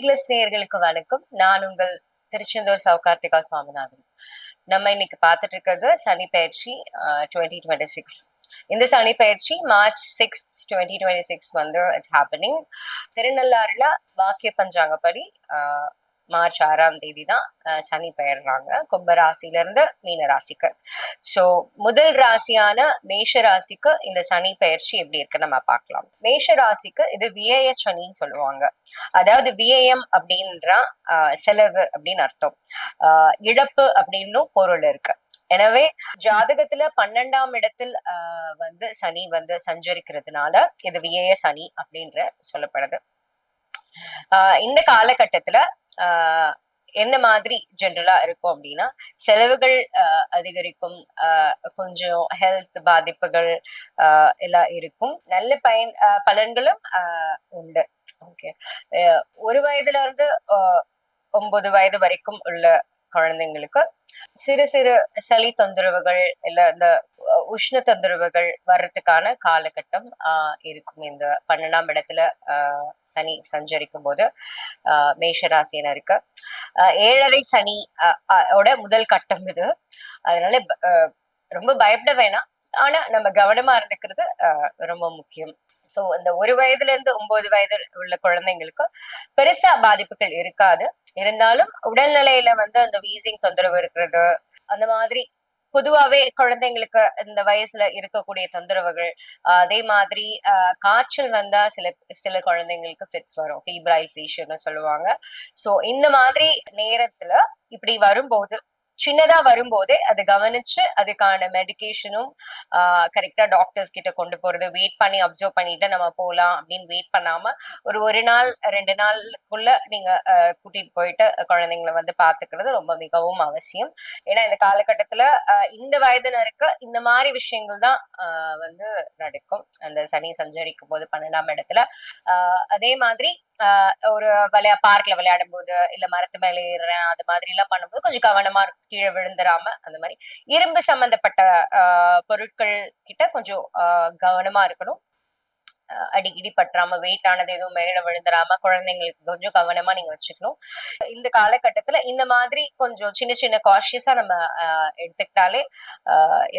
Glitz நேயர்களுக்கு வணக்கம். நான் உங்கள் திருச்செந்தூர் சௌகார்த்திகா சுவாமிநாதன். நம்ம இன்னைக்கு பார்த்துட்டு இருக்கிறது சனி பயிற்சி 2026. இந்த சனி பயிற்சி மார்ச் 6, 2026 வந்து இட்ஸ் ஹேப்பனிங். திருநள்ளாறுல வாக்கிய பஞ்சாங்கப்படி மார்ச் 6ஆம் தேதி தான் சனி பெயர்றாங்க கும்ப ராசில இருந்து மீன ராசிக்கு. சோ முதல் ராசியான மேஷ ராசிக்கு இந்த சனி பயிற்சி எப்படி இருக்கு நம்ம பார்க்கலாம். மேஷ ராசிக்கு இது விஐய சனின்னு சொல்லுவாங்க. அதாவது விஐஎம் அப்படின்ற செலவு அப்படின்னு அர்த்தம். இழப்பு அப்படின்னு பொருள் இருக்கு. எனவே ஜாதகத்துல 12ஆம் இடத்தில் வந்து சனி வந்து சஞ்சரிக்கிறதுனால இது விஐய சனி அப்படின்ற சொல்லப்படுது. இந்த காலகட்டத்துல என்ன மாதிரி ஜென்ரலா இருக்கும் அப்படின்னா செலவுகள் அதிகரிக்கும், கொஞ்சம் ஹெல்த் பாதிப்புகள் எல்லாம் இருக்கும். நல்ல பலன்களும் உண்டு. ஓகே, 1 வயதுல இருந்து 9 வயது வரைக்கும் உள்ள குழந்தைங்களுக்கு சிறு சிறு சளி தொந்தரவுகள் இல்ல இந்த உஷ்ண தொந்தரவுகள் வர்றதுக்கான காலகட்டம் இருக்கும். இந்த 12ஆம் இடத்துல சனி சஞ்சரிக்கும் போது மேஷராசினருக்கு 7.5 சனி ஓட முதல் கட்டம் இது. அதனால ரொம்ப பயப்பட வேணாம், ஆனா நம்ம கவனமா இருந்துக்கிறது ரொம்ப முக்கியம். சோ இந்த 1 வயதுல இருந்து 9 வயது உள்ள குழந்தைங்களுக்கு பெருசா பாதிப்புகள் இருக்காது. இருந்தாலும் உடல்நிலையில வந்து அந்த வீசிங் தொந்தரவு இருக்கிறது, அந்த மாதிரி பொதுவாவே குழந்தைங்களுக்கு இந்த வயசுல இருக்கக்கூடிய தொந்தரவுகள், அதே மாதிரி காய்ச்சல் வந்தா சில குழந்தைங்களுக்கு ஃபிட்ஸ் வரும், ஃபீப்ரைசேஷன் சொல்லுவாங்க. சோ இந்த மாதிரி நேரத்துல இப்படி வரும்போது சின்னதா வரும்போதே அதை கவனிச்சு அதுக்கான மெடிக்கேஷனும் கரெக்டா டாக்டர்ஸ் கிட்ட கொண்டு போறது, வெயிட் பண்ணி அப்சர்வ் பண்ணிட்டு நம்ம போலாம் அப்படின்னு வெயிட் பண்ணாம ஒரு நாள் 2 நாளுக்குள்ள நீங்க கூட்டிட்டு போயிட்டு குழந்தைங்களை வந்து பாத்துக்கிறது ரொம்ப மிகவும் அவசியம். ஏன்னா இந்த காலகட்டத்துல இந்த வயதினருக்கு இந்த மாதிரி விஷயங்கள் தான் வந்து நடக்கும் அந்த சனி சஞ்சரிக்கும் போது 12ஆம் இடத்துல. அதே மாதிரி ஒரு பார்க்ல விளையாடும் போது இல்ல மரத்து மேல ஏறுறேன் அது மாதிரி எல்லாம் பண்ணும்போது கொஞ்சம் கவனமா கீழே விழுந்துராம, அந்த மாதிரி இரும்பு சம்பந்தப்பட்ட பொருட்கள் கிட்ட கொஞ்சம் கவனமா இருக்கணும். அடிக்கடி பற்றாம வெயிட் ஆனது எதுவும் மேல விழுந்துடாம குழந்தைங்களுக்கு கொஞ்சம் கவனமா நீங்க வச்சுக்கணும். இந்த காலகட்டத்துல இந்த மாதிரி கொஞ்சம் சின்ன சின்ன காஷியஸா நம்ம எடுத்துக்கிட்டாலே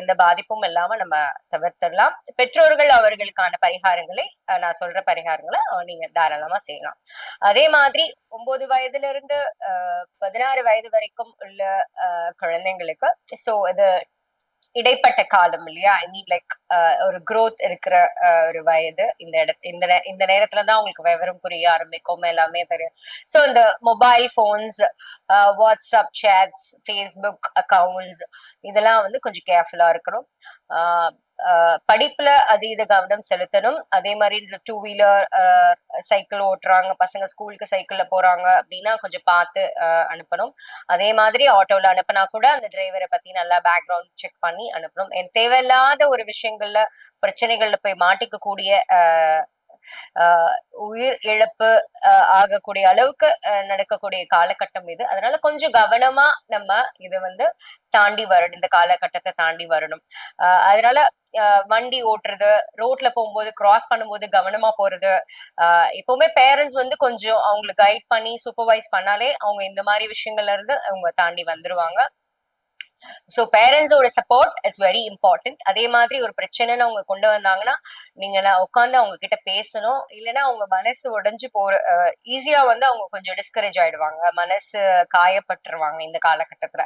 எந்த பாதிப்பும் இல்லாம நம்ம தவிர்த்திடலாம். பெற்றோர்கள் அவர்களுக்கான பரிகாரங்களை நான் சொல்ற பரிகாரங்களை நீங்க தாராளமா செய்யலாம். அதே மாதிரி 9 வயதுல இருந்து 16 வயது வரைக்கும் உள்ள குழந்தைங்களுக்கு சோ இது இடைப்பட்ட காலம் இல்லையா, ஐ மீன் லைக் ஒரு குரோத் இருக்கிற ஒரு வயது. இந்த நேரத்துலதான் உங்களுக்கு விவரம் புரிய ஆரம்பிக்கும், எல்லாமே தெரியும். சோ இந்த mobile phones, WhatsApp shades, Facebook accounts இதெல்லாம் வந்து கொஞ்சம் கேர்ஃபுல்லா இருக்கணும். படிப்புல அதீத கவனம் செலுத்தணும். அதே மாதிரி இந்த 2 வீலர் சைக்கிள் ஓட்டுறாங்க பசங்க, ஸ்கூலுக்கு சைக்கிள்ல போறாங்க அப்படின்னா கொஞ்சம் பார்த்து அனுப்பணும். அதே மாதிரி ஆட்டோல அனுப்பினா கூட அந்த டிரைவரை பத்தி நல்லா பேக்ரவுண்ட் செக் பண்ணி அனுப்பணும். தேவையில்லாத ஒரு விஷயங்கள்ல பிரச்சனைகள்ல போய் மாட்டிக்க கூடிய உயிர் இழப்பு ஆகக்கூடிய அளவுக்கு நடக்கக்கூடிய காலகட்டம் இது. அதனால கொஞ்சம் கவனமா நம்ம இதை வந்து தாண்டி வரணும், இந்த காலகட்டத்தை தாண்டி வரணும். அதனால வண்டி ஓட்டுறது, ரோட்ல போகும்போது கிராஸ் பண்ணும்போது கவனமா போறது. எப்பவுமே பேரண்ட்ஸ் வந்து கொஞ்சம் அவங்களுக்கு கைட் பண்ணி சூப்பர்வைஸ் பண்ணாலே அவங்க இந்த மாதிரி விஷயங்கள்ல இருந்து அவங்க தாண்டி வந்துருவாங்க. சோ பேரண்ட்ஸோட சப்போர்ட் இட்ஸ் வெரி இம்பார்ட்டன்ட். அதே மாதிரி ஒரு பிரச்சனைன்னு அவங்க கொண்டு வந்தாங்கன்னா நீங்க உட்காந்து அவங்க கிட்ட பேசணும். இல்லைன்னா அவங்க மனசு உடைஞ்சு ஈஸியா வந்து அவங்க கொஞ்சம் டிஸ்கரேஜ் ஆயிடுவாங்க, மனசு காயப்பட்டுருவாங்க. இந்த காலகட்டத்துல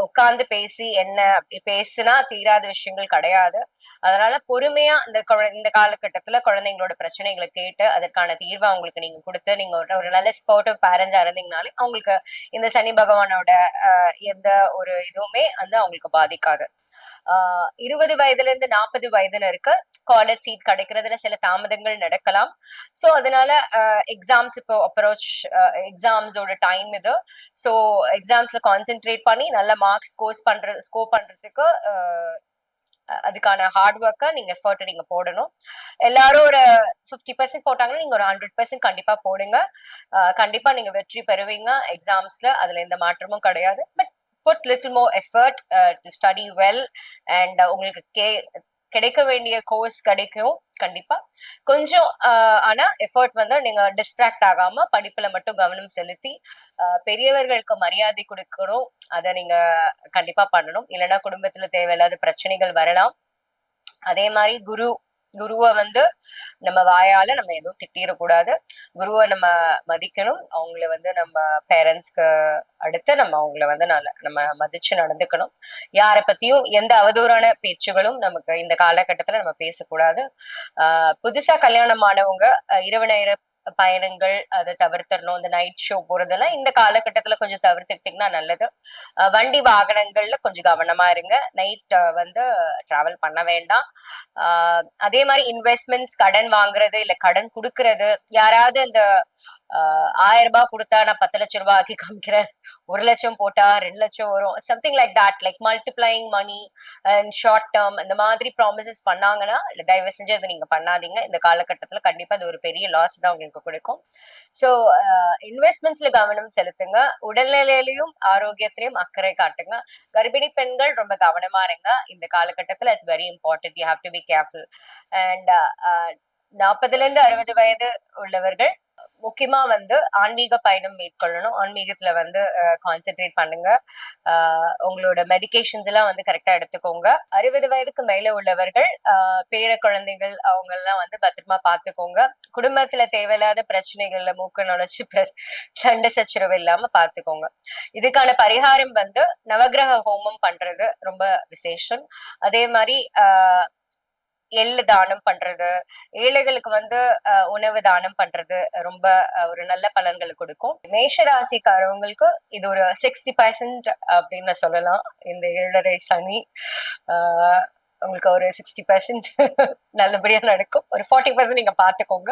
உட்கார்ந்து பேசி என்ன அப்படி பேசினா தீராத விஷயங்கள் கிடையாது. அதனால பொறுமையா இந்த காலகட்டத்துல குழந்தைங்களோட பிரச்சனைகளை கேட்டு அதற்கான தீர்வை அவங்களுக்கு நீங்க கொடுத்து நீங்க ஒரு நல்ல சப்போர்ட்டிவ் பேரண்ட்ஸா இருந்தீங்கனாலே அவங்களுக்கு இந்த சனி பகவானோட எந்த ஒரு இதுவுமே வந்து அவங்களுக்கு பாதிக்காது. 20 வயதுல இருந்து 40 வயதினருக்கு காலேஜ் சீட் கிடைக்கிறதுல சில தாமதங்கள் நடக்கலாம். சோ அதனால எக்ஸாம்ஸ் இப்போ அப்ரோச், எக்ஸாம்ஸோட டைம் இது. சோ எக்ஸாம்ஸ்ல கான்சென்ட்ரேட் பண்ணி நல்ல மார்க்ஸ் ஸ்கோர் பண்றதுக்கு அதுக்கான ஹார்ட் ஒர்க்கை நீங்க எஃபர்ட் நீங்க போடணும். எல்லாரும் ஒரு 50% போட்டாங்கன்னா நீங்க ஒரு 100% கண்டிப்பா போடுங்க. கண்டிப்பா நீங்க வெற்றி பெறுவீங்க எக்ஸாம்ஸ்ல, அதுல எந்த மாற்றமும் கிடையாது. But put little more effort to study well and உங்களுக்கு கிடைக்க வேண்டிய கோர்ஸ் கிடைக்கும் கண்டிப்பா. கொஞ்சம் ஆனா எஃபர்ட் வந்து நீங்க டிஸ்ட்ராக்ட் ஆகாம படிப்புல மட்டும் கவனம் செலுத்தி பெரியவர்களுக்கு மரியாதை கொடுக்கணும். அத நீங்க கண்டிப்பா பண்ணணும். இல்லைன்னா குடும்பத்துல தேவையில்லாத பிரச்சனைகள் வரலாம். அதே மாதிரி குருவை வந்து நம்ம வாயால நம்ம எதுவும் திட்டிடக்கூடாது. குருவை நம்ம மதிக்கணும். அவங்கள வந்து நம்ம பேரண்ட்ஸ்க்கு அடுத்து நம்ம அவங்கள வந்து நம்ம மதிச்சு நடந்துக்கணும். யாரை பத்தியும் எந்த அவதூறான பேச்சுகளும் நமக்கு இந்த காலகட்டத்துல நம்ம பேசக்கூடாது. புதுசா கல்யாணம் ஆனவங்க இரவு நேர பயணங்கள் அதை தவிர்த்திடணும். இந்த நைட் ஷோ போறதெல்லாம் இந்த காலகட்டத்துல கொஞ்சம் தவிர்த்துக்கிட்டீங்கன்னா நல்லது. வண்டி வாகனங்கள்ல கொஞ்சம் கவனமா இருங்க. நைட் வந்து டிராவல் பண்ண வேண்டாம். அதே மாதிரி இன்வெஸ்ட்மெண்ட்ஸ், கடன் வாங்குறது இல்ல கடன் கொடுக்கறது, யாராவது இந்த 1000 ரூபாய் கொடுத்தா நான் 10 லட்சம் ரூபாய் ஆக்கி காமிக்கிறேன், 1 லட்சம் போட்டா 2 லட்சம் வரும், something like that, like multiplying money and short term இந்த மாதிரி ப்ராமிசஸ் பண்ணாங்கன்னா தயவு செஞ்சு அதை நீங்க பண்ணாதீங்க. இந்த காலகட்டத்துல கண்டிப்பா அது ஒரு பெரிய லாஸ் தான் உங்களுக்கு கொடுக்கும். ஸோ இன்வெஸ்ட்மெண்ட்ஸ்ல கவனம் செலுத்துங்க. உடல்நிலையிலையும் ஆரோக்கியத்திலையும் அக்கறை காட்டுங்க. கர்ப்பிணி பெண்கள் ரொம்ப கவனமா இருங்க. இந்த காலகட்டத்துல it's very important. You have to be careful. And 40ல இருந்து 60 வயது உள்ளவர்கள் முக்கியமா வந்து ஆன்மீக பயணம் மேற்கொள்ளணும். ஆன்மீகத்துல வந்து கான்சென்ட்ரேட் பண்ணுங்க. உங்களோட மெடிகேஷன்ஸ் எல்லாம் வந்து கரெக்டா எடுத்துக்கோங்க. 60 வயதுக்கு மேல உள்ளவர்கள் பேர குழந்தைகள் அவங்க எல்லாம் வந்து பத்திரமா பாத்துக்கோங்க. குடும்பத்துல தேவையில்லாத பிரச்சனைகள்ல மூக்க நுழைச்சு சண்டை சச்சரவு இல்லாம பாத்துக்கோங்க. இதுக்கான பரிகாரம் வந்து நவகிரக ஹோமம் பண்றது ரொம்ப விசேஷம். அதே மாதிரி எள்ளு தானம் பண்றது, ஏழைகளுக்கு வந்து உணவு தானம் பண்றது ரொம்ப ஒரு நல்ல பலன்களை கொடுக்கும். மேஷ ராசிக்காரவங்களுக்கு இது ஒரு 60% அப்படின்னு சொல்லலாம். இந்த 7.5 சனி உங்களுக்கு ஒரு 60% நல்லபடியா நடக்கும். ஒரு 40% நீங்க பாத்துக்கோங்க.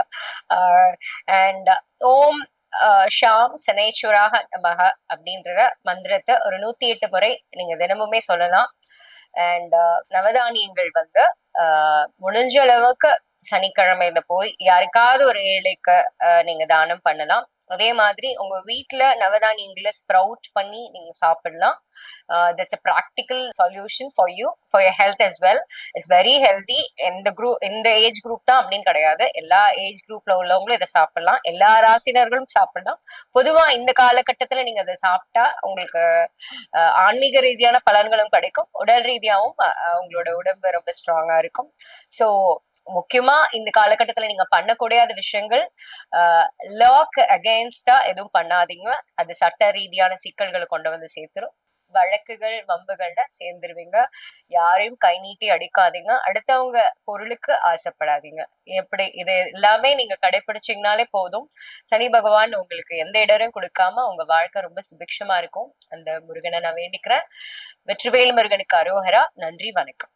அண்ட் ஓம் ஷாம் சனேஸ்வராக நமக அப்படின்ற மந்திரத்தை ஒரு 108 முறை நீங்க தினமுமே சொல்லலாம். அண்ட் நவதானியங்கள் வந்து முடிஞ்ச அளவுக்கு சனிக்கிழமையில போய் யாருக்காவது ஒரு ஏழைக்கு நீங்க தானம் பண்ணலாம். அதே மாதிரி உங்க வீட்டுல நவதானியங்களை ஸ்ப்ரவுட் பண்ணி நீங்க சாப்பிடலாம். That's a practical solution for you, for your health as well. It's very healthy. இந்த ஏஜ் குரூப் தான் அப்படின்னு கிடையாது. எல்லா ஏஜ் குரூப்ல உள்ளவங்களும் இதை சாப்பிடலாம். எல்லா ராசினர்களும் சாப்பிடலாம். பொதுவா இந்த காலகட்டத்துல நீங்க அதை சாப்பிட்டா உங்களுக்கு ஆன்மீக ரீதியான பலன்களும் கிடைக்கும். உடல் ரீதியாவும் உங்களோட உடம்பு ரொம்ப ஸ்ட்ராங்கா இருக்கும். ஸோ முக்கியமா இந்த காலகட்டத்துல நீங்க பண்ணக்கூடாத விஷயங்கள், லாக் அகெயின்ஸ்டா எதுவும் பண்ணாதீங்க. அது சட்ட ரீதியான சிக்கல்களை கொண்டு வந்து சேர்த்துரும். வழக்குகள் வம்புகள்ல சேர்ந்துருவீங்க. யாரையும் கை நீட்டி அடிக்காதீங்க. அடுத்தவங்க பொருளுக்கு ஆசைப்படாதீங்க. எப்படி இது எல்லாமே நீங்க கடைபிடிச்சீங்கனாலே போதும். சனி பகவான் உங்களுக்கு எந்த இடரும் கொடுக்காம உங்க வாழ்க்கை ரொம்ப சுபிக்ஷமா இருக்கும். அந்த முருகனை நான் வேண்டிக்கிறேன். வெற்றிவேல் முருகனுக்கு அரோகரா. நன்றி, வணக்கம்.